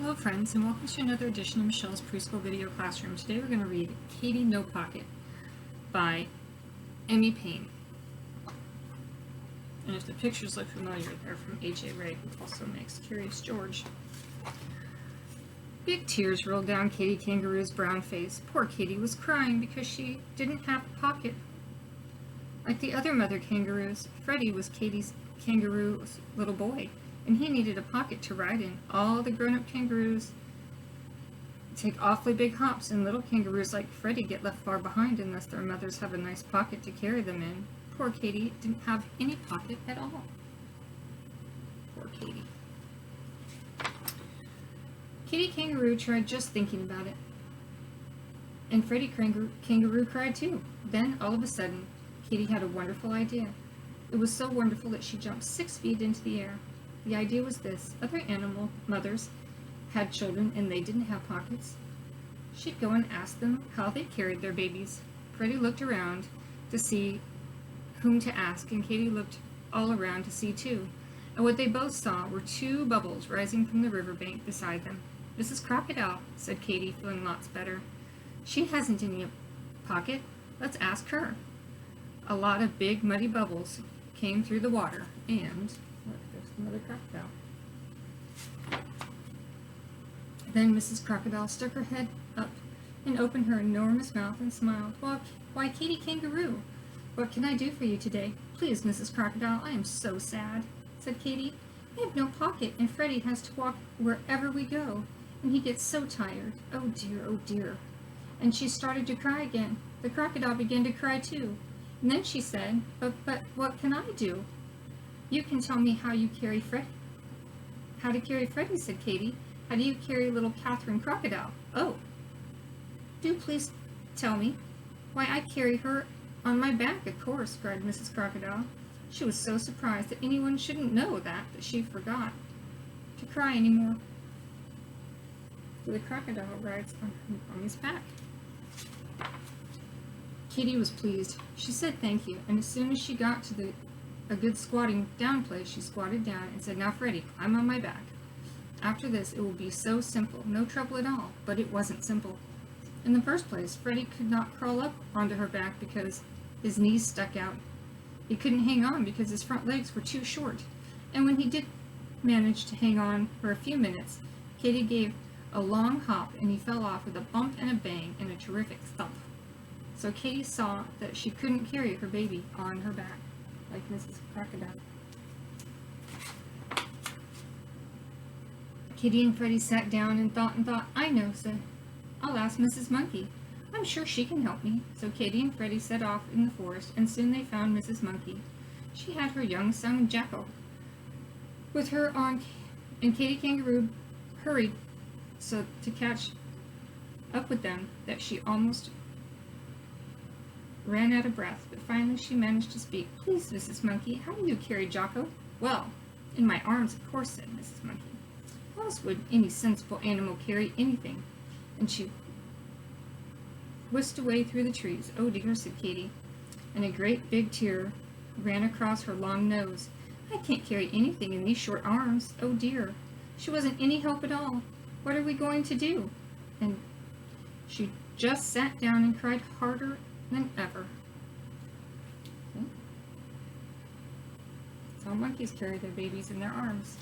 Hello friends, and welcome to another edition of Michelle's Preschool Video Classroom. Today we're going to read Katie No Pocket by Emmy Payne. And if the pictures look familiar, they're from A.J. Ray, who also makes Curious George. Big tears rolled down Katie Kangaroo's brown face. Poor Katie was crying because she didn't have a pocket. Like the other mother kangaroos, Freddie was Katie's kangaroo's little boy, and he needed a pocket to ride in. All the grown-up kangaroos take awfully big hops, and little kangaroos like Freddie get left far behind unless their mothers have a nice pocket to carry them in. Poor Katie didn't have any pocket at all. Poor Katie. Katie Kangaroo tried just thinking about it, and Freddie Kangaroo cried too. Then, all of a sudden, Katie had a wonderful idea. It was so wonderful that she jumped 6 feet into the air. The idea was this: other animal mothers had children and they didn't have pockets. She'd go and ask them how they carried their babies. Freddie looked around to see whom to ask, and Katie looked all around to see too. And what they both saw were 2 bubbles rising from the riverbank beside them. "Mrs. Crocodile," said Katie, feeling lots better. "She hasn't any pocket. Let's ask her." A lot of big muddy bubbles came through the water, and look, there's another crocodile. Then Mrs. Crocodile stuck her head up and opened her enormous mouth and smiled. Why, Katie Kangaroo, what can I do for you today? Please, Mrs. Crocodile, I am so sad," said Katie. "I have no pocket, and Freddie has to walk wherever we go, and he gets so tired. Oh dear, oh dear." And she started to cry again. The crocodile began to cry too. And then she said, but what can I do?" "You can tell me how you carry Freddie." "How to carry Freddie," said Katie. "How do you carry little Catherine Crocodile?" "Oh, do please tell me." "Why, I carry her on my back, of course," cried Mrs. Crocodile. She was so surprised that anyone shouldn't know that she forgot to cry anymore. So the crocodile rides on his back. Katie was pleased. She said thank you, and as soon as she got to a good squatting down place, she squatted down and said, "Now, Freddie, climb on my back. After this, it will be so simple, no trouble at all." But it wasn't simple. In the first place, Freddie could not crawl up onto her back because his knees stuck out. He couldn't hang on because his front legs were too short. And when he did manage to hang on for a few minutes, Katie gave a long hop and he fell off with a bump and a bang and a terrific thump. So Katie saw that she couldn't carry her baby on her back, like Mrs. Crocodile. Katie and Freddie sat down and thought, "I know," said, "I'll ask Mrs. Monkey. I'm sure she can help me." So Katie and Freddie set off in the forest, and soon they found Mrs. Monkey. She had her young son, Jacko, with her on, and Katie Kangaroo hurried so to catch up with them that she almost ran out of breath, but finally she managed to speak. "Please, Mrs. Monkey, how do you carry Jocko?" "Well, in my arms, of course," said Mrs. Monkey. "How else would any sensible animal carry anything?" And she whisked away through the trees. "Oh dear," said Katie, and a great big tear ran across her long nose. "I can't carry anything in these short arms. Oh dear." She wasn't any help at all. "What are we going to do?" And she just sat down and cried harder than ever. That's how monkeys carry their babies in their arms.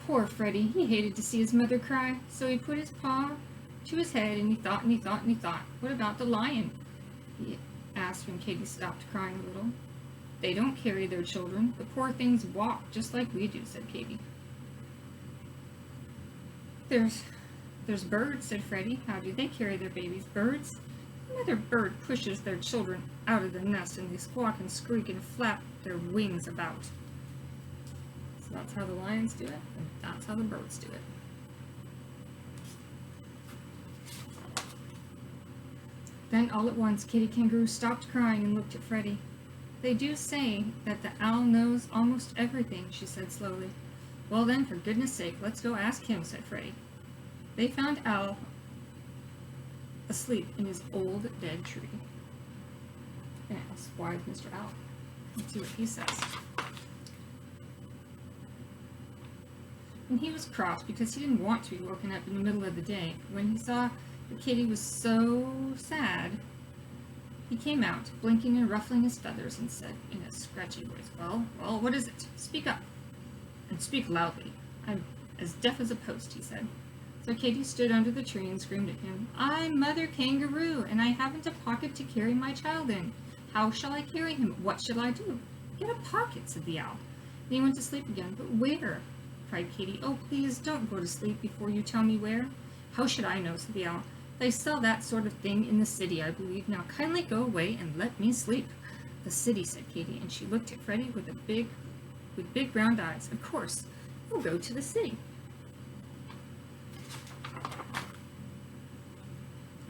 Poor Freddie, he hated to see his mother cry, so he put his paw to his head and he thought and he thought and he thought. "What about the lion?" he asked when Katie stopped crying a little. "They don't carry their children. The poor things walk just like we do," said Katie. There's birds," said Freddie. "How do they carry their babies?" "Birds? Another bird pushes their children out of the nest and they squawk and squeak and flap their wings about." So that's how the lions do it, and that's how the birds do it. Then all at once Katie Kangaroo stopped crying and looked at Freddie. "They do say that the owl knows almost everything," she said slowly. "Well then, for goodness sake, let's go ask him," said Freddie. They found Owl asleep in his old dead tree. And asked, "Why is Mr. Owl?" Let's see what he says. And he was cross because he didn't want to be woken up in the middle of the day. When he saw that Kitty was so sad, he came out, blinking and ruffling his feathers, and said in a scratchy voice, Well, what is it? Speak up, and speak loudly. I'm as deaf as a post, he said. So Katy stood under the tree and screamed at him, I'm Mother Kangaroo, and I haven't a pocket to carry my child in. How shall I carry him? What shall I do? Get a pocket, said the owl. Then he went to sleep again. But where? Cried Katy. Oh, please, don't go to sleep before you tell me where. How should I know, said the owl. They sell that sort of thing in the city, I believe. Now kindly go away and let me sleep. The city, said Katy, and she looked at Freddie with big round eyes. Of course, we'll go to the city.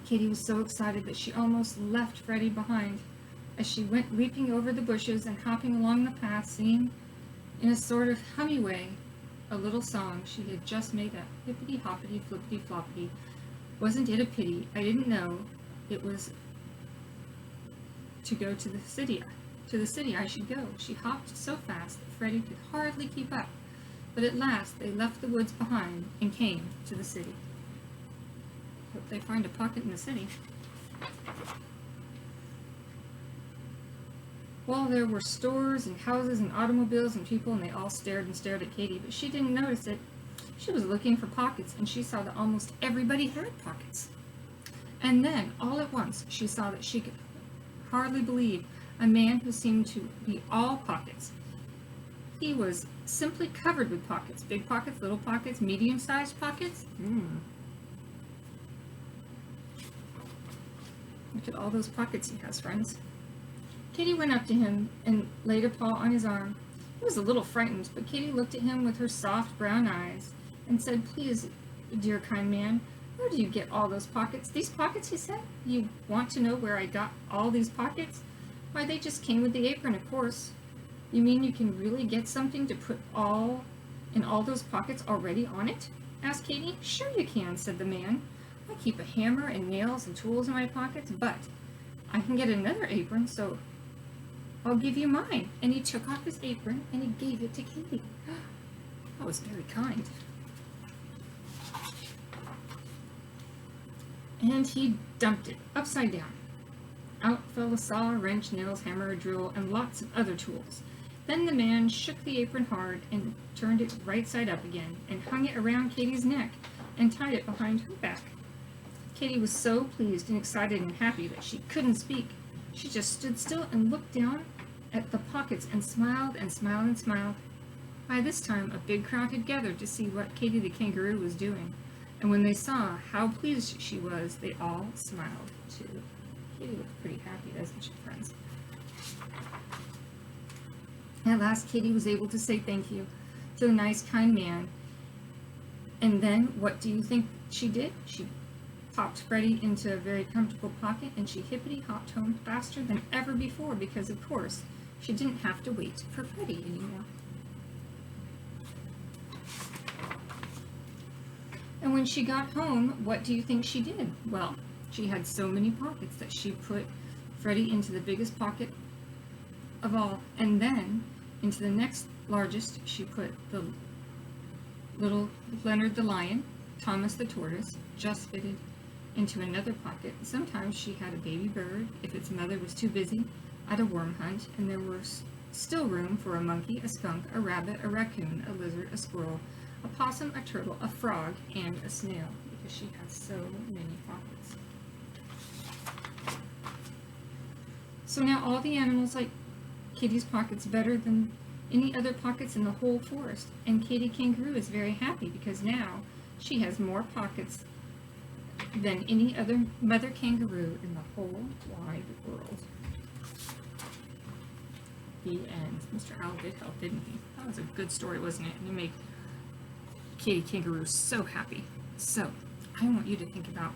Katy was so excited that she almost left Freddie behind as she went leaping over the bushes and hopping along the path, singing in a sort of hummy way a little song she had just made up. Hippity hoppity flippity floppity. Wasn't it a pity I didn't know it was to go to the city? To the city I should go. She hopped so fast that Freddie could hardly keep up. But at last they left the woods behind and came to the city. Hope they find a pocket in the city. Well, there were stores and houses and automobiles and people, and they all stared and stared at Katy, but she didn't notice it. She was looking for pockets, and she saw that almost everybody had pockets. And then, all at once, she saw that she could hardly believe a man who seemed to be all pockets. He was simply covered with pockets. Big pockets, little pockets, medium-sized pockets. Look at all those pockets he has, friends. Katy went up to him and laid a paw on his arm. He was a little frightened, but Katy looked at him with her soft brown eyes and said, Please, dear kind man, where do you get all those pockets? These pockets, he said? You want to know where I got all these pockets? Why, they just came with the apron, of course. You mean you can really get something to put all those pockets already on it? Asked Katy. Sure you can, said the man. I keep a hammer and nails and tools in my pockets, but I can get another apron, so I'll give you mine. And he took off his apron and he gave it to Katy. That was very kind. And he dumped it upside down. Out fell a saw, a wrench, nails, hammer, a drill, and lots of other tools. Then the man shook the apron hard and turned it right side up again and hung it around Katy's neck and tied it behind her back. Katy was so pleased and excited and happy that she couldn't speak. She just stood still and looked down at the pockets and smiled and smiled and smiled. By this time, a big crowd had gathered to see what Katy the kangaroo was doing, and when they saw how pleased she was, they all smiled too. Katy looked pretty happy, doesn't she, friends? At last, Katy was able to say thank you to the nice, kind man. And then, what do you think she did? She popped Freddie into a very comfortable pocket, and she hippity-hopped home faster than ever before because, of course, she didn't have to wait for Freddie anymore. And when she got home, what do you think she did? Well, she had so many pockets that she put Freddie into the biggest pocket of all, and then into the next largest she put the little Leonard the lion, Thomas the tortoise, just fitted into another pocket. Sometimes she had a baby bird, if its mother was too busy at a worm hunt, and there was still room for a monkey, a skunk, a rabbit, a raccoon, a lizard, a squirrel, a possum, a turtle, a frog, and a snail, because she had so many pockets. So now all the animals like Katy's pockets better than any other pockets in the whole forest, and Katy Kangaroo is very happy because now she has more pockets than any other mother kangaroo in the whole wide world. The end. Mr. Owl did help, didn't he? That was a good story, wasn't it? And it made Katy Kangaroo so happy. So, I want you to think about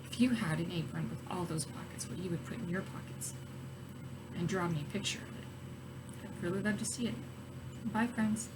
if you had an apron with all those pockets, what you would put in your pockets. And draw me a picture of it. I'd really love to see it. Bye, friends.